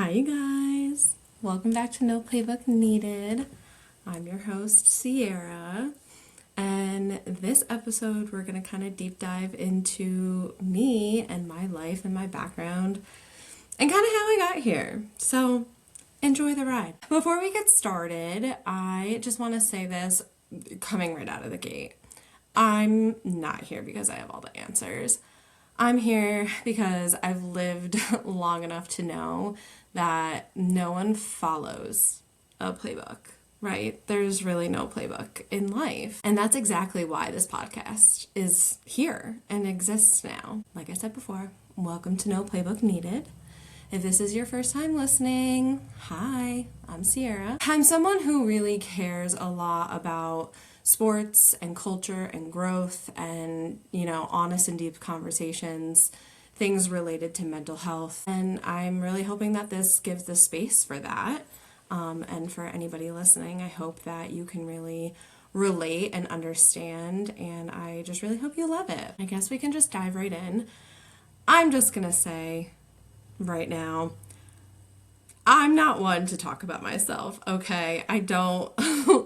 Hi, you guys. Welcome back to No Playbook Needed. I'm your host, Cierra. And this episode, we're going to kind of deep dive into me and my life and my background and kind of how I got here. So, enjoy the ride. Before we get started, I just want to say this coming right out of the gate. I'm not here because I have all the answers. I'm here because I've lived long enough to know that no one follows a playbook, right? There's really no playbook in life. And that's exactly why this podcast is here and exists now. Like I said before, welcome to No Playbook Needed. If this is your first time listening, hi, I'm Cierra. I'm someone who really cares a lot about sports and culture and growth and, honest and deep conversations, things related to mental health. And I'm really hoping that this gives the space for that. And for anybody listening, I hope that you can really relate and understand. And I just really hope you love it. I guess we can just dive right in. I'm just going to say right now, I'm not one to talk about myself, okay? I don't,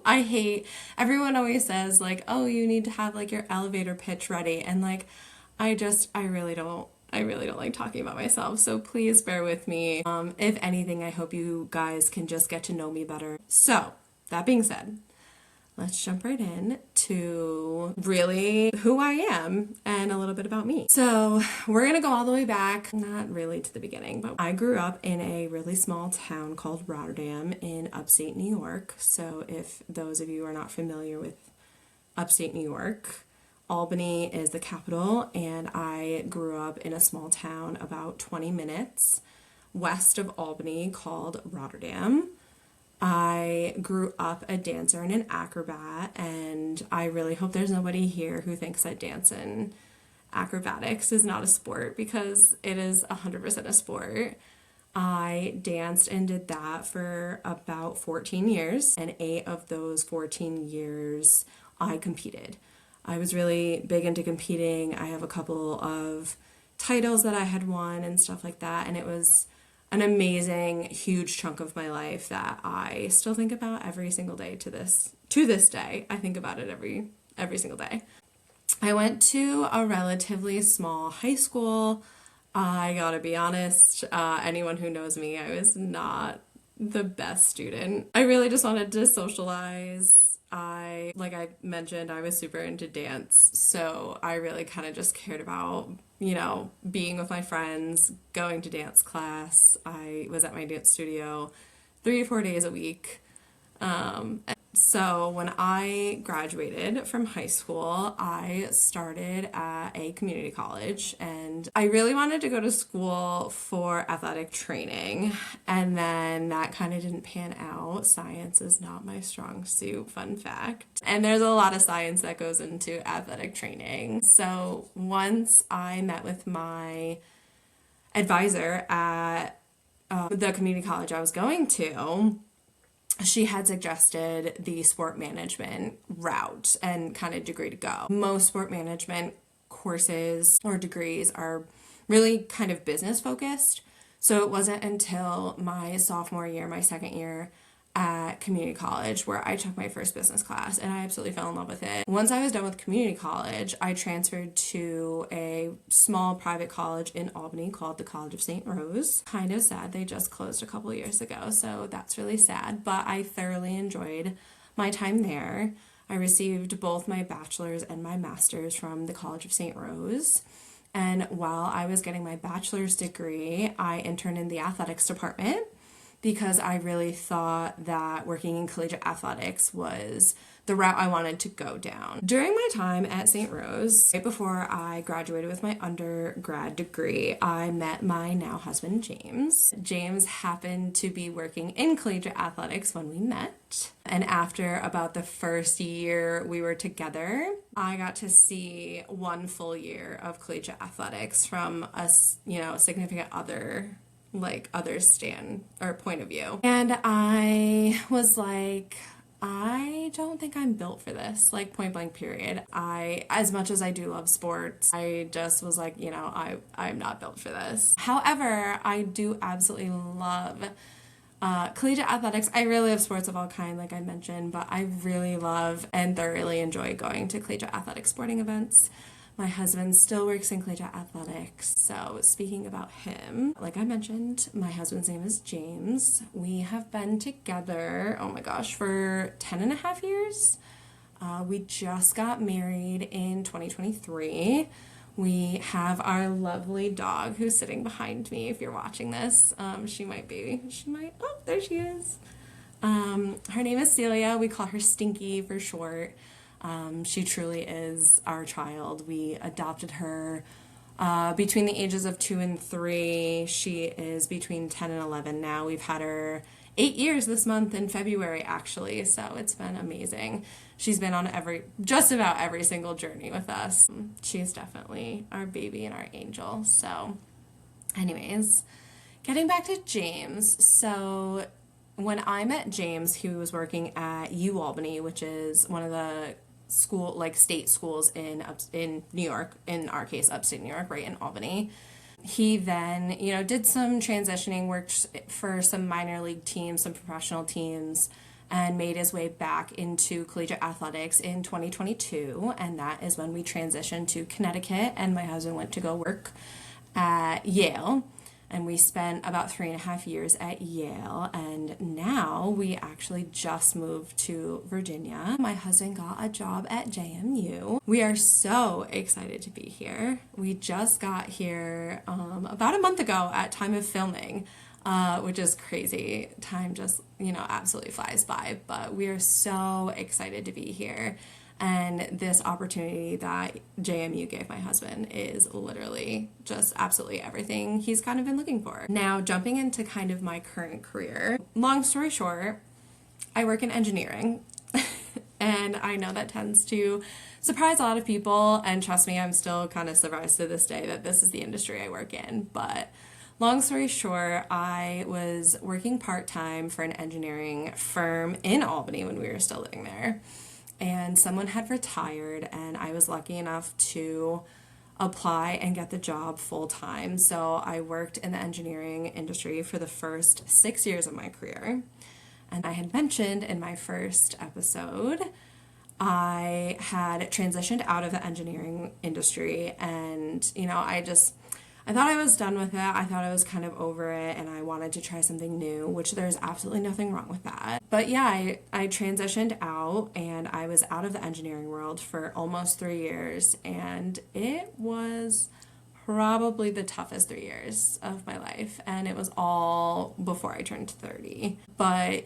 I hate, everyone always says like, oh, you need to have like your elevator pitch ready. And like, I really don't like talking about myself. So please bear with me. If anything, I hope you guys can just get to know me better. So that being said, let's jump right in to really who I am and a little bit about me. So we're going to go all the way back, not really to the beginning, but I grew up in a really small town called Rotterdam in upstate New York. So if those of you are not familiar with upstate New York, Albany is the capital, and I grew up in a small town about 20 minutes west of Albany called Rotterdam. I grew up a dancer and an acrobat, and I really hope there's nobody here who thinks that dance and acrobatics is not a sport, because it is 100% a sport. I danced and did that for about 14 years, and 8 of those 14 years I competed. I was really big into competing. I have a couple of titles that I had won and stuff like that, and it was an amazing, huge chunk of my life that I still think about every single day to this day. I think about it every single day. I went to a relatively small high school. I gotta be honest, anyone who knows me, I was not the best student. I really just wanted to socialize. Like I mentioned, I was super into dance, so I really kind of just cared about, being with my friends, going to dance class. I was at my dance studio 3 or 4 days a week. So when I graduated from high school, I started at a community college, and I really wanted to go to school for athletic training, and then that kind of didn't pan out. Science is not my strong suit, fun fact. And there's a lot of science that goes into athletic training. So once I met with my advisor at the community college I was going to, she had suggested the sport management route and kind of degree to go. Most sport management courses or degrees are really kind of business focused. So it wasn't until my sophomore year, my second year at community college, where I took my first business class, and I absolutely fell in love with it. Once I was done with community college, I transferred to a small private college in Albany called the College of St. Rose. Kind of sad, they just closed a couple years ago, so that's really sad, but I thoroughly enjoyed my time there. I received both my bachelor's and my master's from the College of St. Rose. And while I was getting my bachelor's degree, I interned in the athletics department, because I really thought that working in collegiate athletics was the route I wanted to go down. During my time at St. Rose, right before I graduated with my undergrad degree, I met my now husband, James. James happened to be working in collegiate athletics when we met. And after about the first year we were together, I got to see 1 full year of collegiate athletics from a, significant other stand or point of view. And I was like, I don't think I'm built for this, like point blank period. As much as I do love sports, I just was like, I'm not built for this. However, I do absolutely love collegiate athletics. I really love sports of all kind, like I mentioned, but I really love and thoroughly enjoy going to collegiate athletic sporting events. My husband still works in collegiate athletics, so speaking about him, like I mentioned, my husband's name is James. We have been together, oh my gosh, for 10 and a half years. We just got married in 2023. We have our lovely dog who's sitting behind me. If you're watching this, oh, there she is. Her name is Celia. We call her Stinky for short. She truly is our child. We adopted her between the ages of 2 and 3. She is between 10 and 11 now. We've had her 8 years this month in February, actually, so it's been amazing. She's been on just about every single journey with us. She's definitely our baby and our angel. So, anyways, getting back to James. So, when I met James, he was working at UAlbany, which is one of the state schools in New York, in our case, upstate New York, right in Albany. He then, did some transitioning, worked for some minor league teams, some professional teams, and made his way back into collegiate athletics in 2022. And that is when we transitioned to Connecticut, and my husband went to go work at Yale. And we spent about 3.5 years at Yale, and now we actually just moved to Virginia. My husband got a job at JMU. We are so excited to be here. We just got here about a month ago at time of filming, which is crazy. Time just, absolutely flies by, but we are so excited to be here. And this opportunity that JMU gave my husband is literally just absolutely everything he's kind of been looking for. Now, jumping into kind of my current career, long story short, I work in engineering. And I know that tends to surprise a lot of people. And trust me, I'm still kind of surprised to this day that this is the industry I work in. But long story short, I was working part-time for an engineering firm in Albany when we were still living there. And someone had retired, and I was lucky enough to apply and get the job full time. So I worked in the engineering industry for the first 6 years of my career. And I had mentioned in my first episode, I had transitioned out of the engineering industry, and I thought I was done with it. I thought I was kind of over it, and I wanted to try something new, which there's absolutely nothing wrong with that. But yeah, I transitioned out, and I was out of the engineering world for almost 3 years, and it was probably the toughest 3 years of my life, and it was all before I turned 30. But,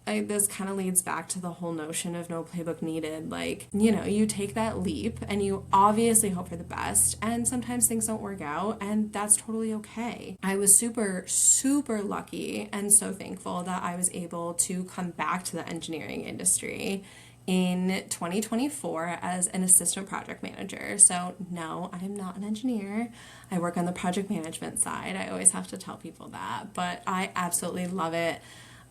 this kind of leads back to the whole notion of no playbook needed. Like, you take that leap, and you obviously hope for the best, and sometimes things don't work out, and that's totally okay. I was super, super lucky and so thankful that I was able to come back to the engineering industry in 2024 as an assistant project manager. So no, I am not an engineer. I work on the project management side. I always have to tell people that, but I absolutely love it.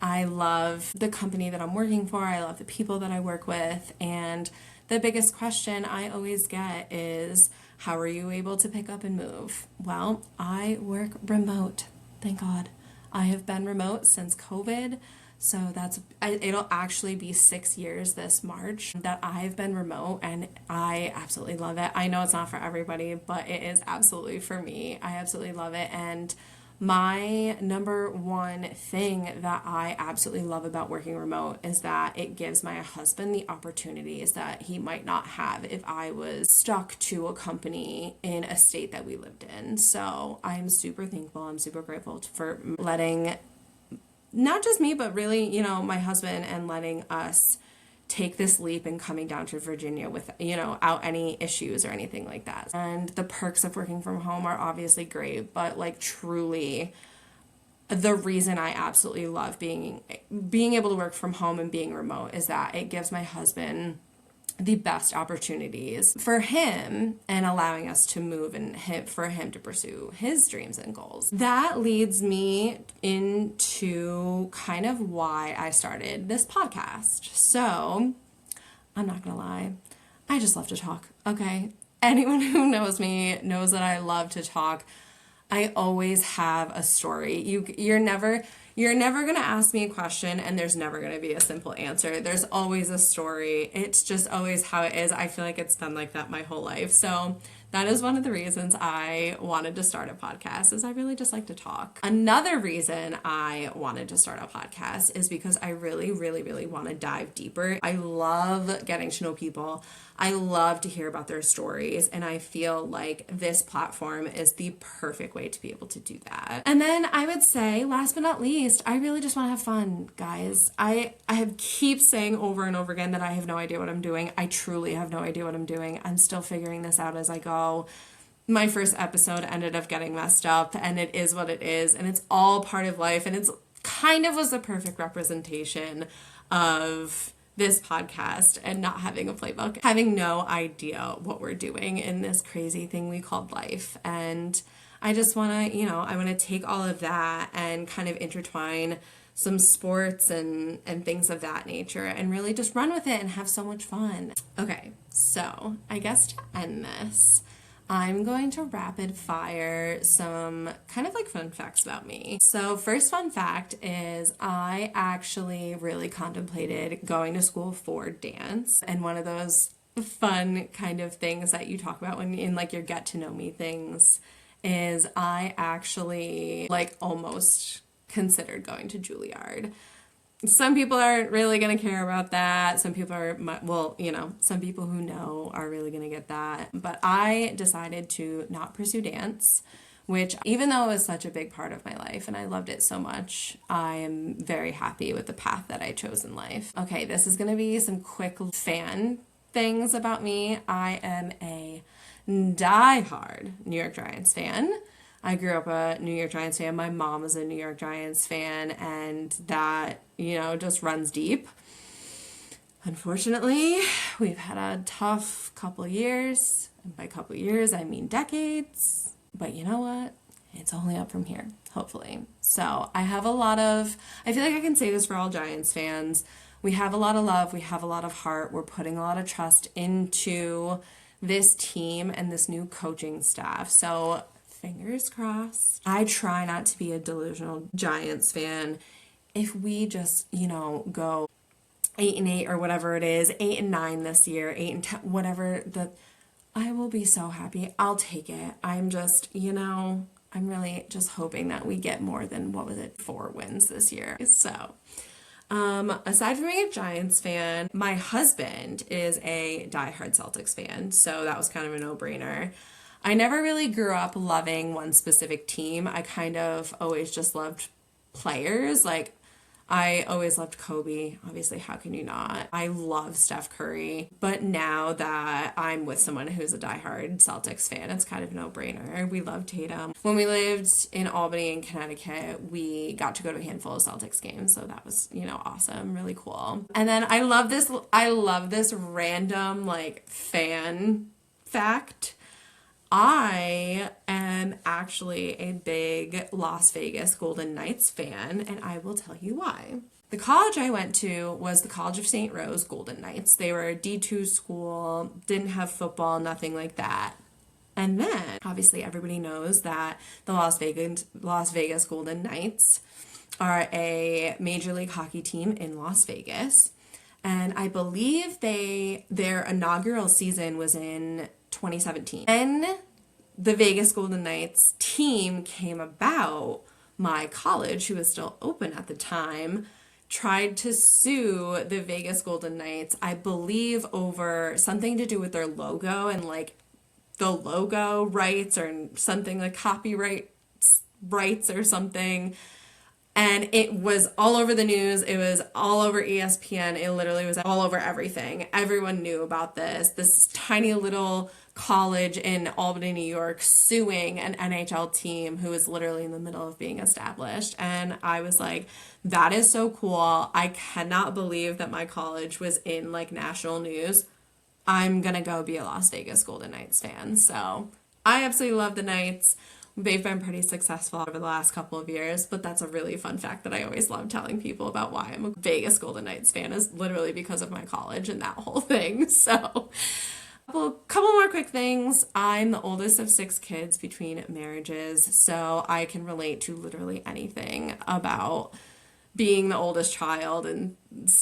I love the company that I'm working for. I love the people that I work with. And the biggest question I always get is, how are you able to pick up and move? Well, I work remote. Thank God. I have been remote since COVID. So it'll actually be 6 years this March that I've been remote, and I absolutely love it. I know it's not for everybody, but it is absolutely for me. I absolutely love it. And my number one thing that I absolutely love about working remote is that it gives my husband the opportunities that he might not have if I was stuck to a company in a state that we lived in. So I'm super thankful. I'm super grateful for letting not just me, but really, my husband, and letting us take this leap and coming down to Virginia without any issues or anything like that. And the perks of working from home are obviously great, but truly the reason I absolutely love being able to work from home and being remote is that it gives my husband the best opportunities for him and allowing us to move and for him to pursue his dreams and goals. That leads me into into kind of why I started this podcast. So, I'm not gonna lie, I just love to talk, okay? Anyone who knows me knows that I love to talk. I always have a story. You're never gonna ask me a question and there's never gonna be a simple answer. There's always a story. It's just always how it is. I feel like it's been like that my whole life. So that is one of the reasons I wanted to start a podcast, is I really just like to talk. Another reason I wanted to start a podcast is because I really, really, really want to dive deeper. I love getting to know people. I love to hear about their stories, and I feel like this platform is the perfect way to be able to do that. And then I would say, last but not least, I really just want to have fun, guys. I keep saying over and over again that I have no idea what I'm doing. I truly have no idea what I'm doing. I'm still figuring this out as I go. My first episode ended up getting messed up, and it is what it is, and it's all part of life, and it's kind of was the perfect representation of this podcast and not having a playbook, having no idea what we're doing in this crazy thing we called life. And I just want to, I want to take all of that and kind of intertwine some sports and things of that nature and really just run with it and have so much fun. Okay, so I guess to end this, I'm going to rapid fire some kind of like fun facts about me. So first fun fact is I actually really contemplated going to school for dance, and one of those fun kind of things that you talk about when in like your get to know me things is I actually like almost considered going to Juilliard. Some people aren't really going to care about that. Some people are, well, some people who know are really going to get that. But I decided to not pursue dance, which even though it was such a big part of my life and I loved it so much, I am very happy with the path that I chose in life. Okay, this is going to be some quick fan things about me. I am a diehard New York Giants fan. I grew up a New York Giants fan. My mom was a New York Giants fan, and that, just runs deep. Unfortunately, we've had a tough couple years. And by couple years, I mean decades. But you know what? It's only up from here, hopefully. So I feel like I can say this for all Giants fans. We have a lot of love. We have a lot of heart. We're putting a lot of trust into this team and this new coaching staff. So fingers crossed. I try not to be a delusional Giants fan. If we just, go 8-8 or whatever it is, 8-9 this year, 8-10, whatever, I will be so happy. I'll take it. I'm just, I'm really just hoping that we get more than, 4 wins this year. So, aside from being a Giants fan, my husband is a diehard Celtics fan, so that was kind of a no-brainer. I never really grew up loving one specific team. I kind of always just loved players. Like, I always loved Kobe. Obviously, how can you not? I love Steph Curry. But now that I'm with someone who's a diehard Celtics fan, it's kind of a no-brainer. We love Tatum. When we lived in Albany in Connecticut, we got to go to a handful of Celtics games. So that was, awesome, really cool. And then I love this random, fan fact. I am actually a big Las Vegas Golden Knights fan, and I will tell you why. The college I went to was the College of St. Rose Golden Knights. They were a D2 school, didn't have football, nothing like that. And then, obviously, everybody knows that the Las Vegas Golden Knights are a Major League Hockey team in Las Vegas. And I believe their inaugural season was in 2017. When the Vegas Golden Knights team came about, my college, who was still open at the time, tried to sue the Vegas Golden Knights, I believe over something to do with their logo and the logo rights or something, like copyright rights or something. And it was all over the news. It was all over ESPN. It literally was all over everything. Everyone knew about this tiny little college in Albany, New York, suing an NHL team who was literally in the middle of being established. And I was like, that is so cool. I cannot believe that my college was in national news. I'm going to go be a Las Vegas Golden Knights fan. So I absolutely love the Knights. They've been pretty successful over the last couple of years, but that's a really fun fact that I always love telling people about why I'm a Vegas Golden Knights fan is literally because of my college and that whole thing. So, couple more quick things. I'm the oldest of 6 kids between marriages, so I can relate to literally anything about being the oldest child and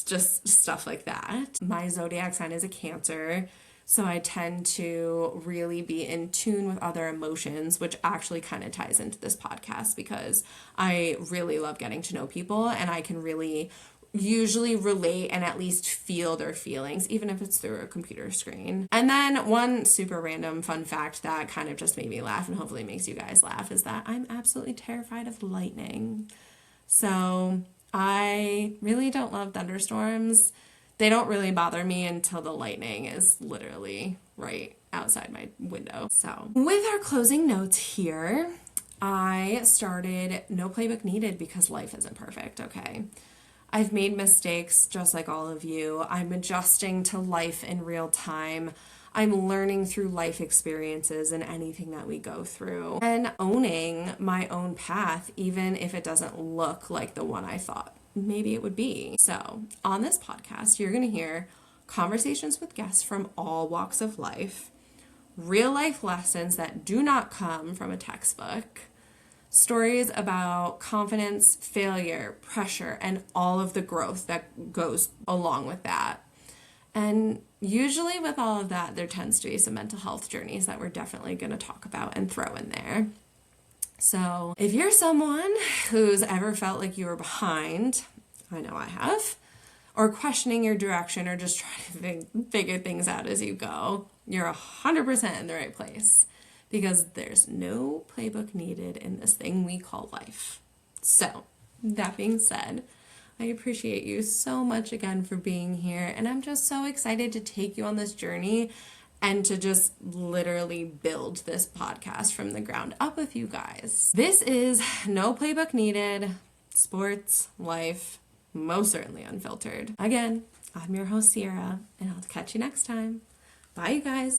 just stuff like that. My zodiac sign is a Cancer. So I tend to really be in tune with other emotions, which actually kind of ties into this podcast because I really love getting to know people and I can really usually relate and at least feel their feelings, even if it's through a computer screen. And then one super random fun fact that kind of just made me laugh and hopefully makes you guys laugh is that I'm absolutely terrified of lightning. So I really don't love thunderstorms. They don't really bother me until the lightning is literally right outside my window. So, with our closing notes here, I started no playbook needed because life isn't perfect, okay? I've made mistakes just like all of you. I'm adjusting to life in real time. I'm learning through life experiences and anything that we go through and owning my own path, even if it doesn't look like the one I thought maybe it would be. So, on this podcast, you're going to hear conversations with guests from all walks of life, real life lessons that do not come from a textbook, stories about confidence, failure, pressure, and all of the growth that goes along with that. And usually with all of that, there tends to be some mental health journeys that we're definitely going to talk about and throw in there. So if you're someone who's ever felt like you were behind, I know I have, or questioning your direction or just trying to figure things out as you go, you're 100% in the right place because there's no playbook needed in this thing we call life. So that being said, I appreciate you so much again for being here, and I'm just so excited to take you on this journey and to just literally build this podcast from the ground up with you guys. This is no playbook needed, sports, life, most certainly unfiltered. Again, I'm your host, Cierra, and I'll catch you next time. Bye, you guys.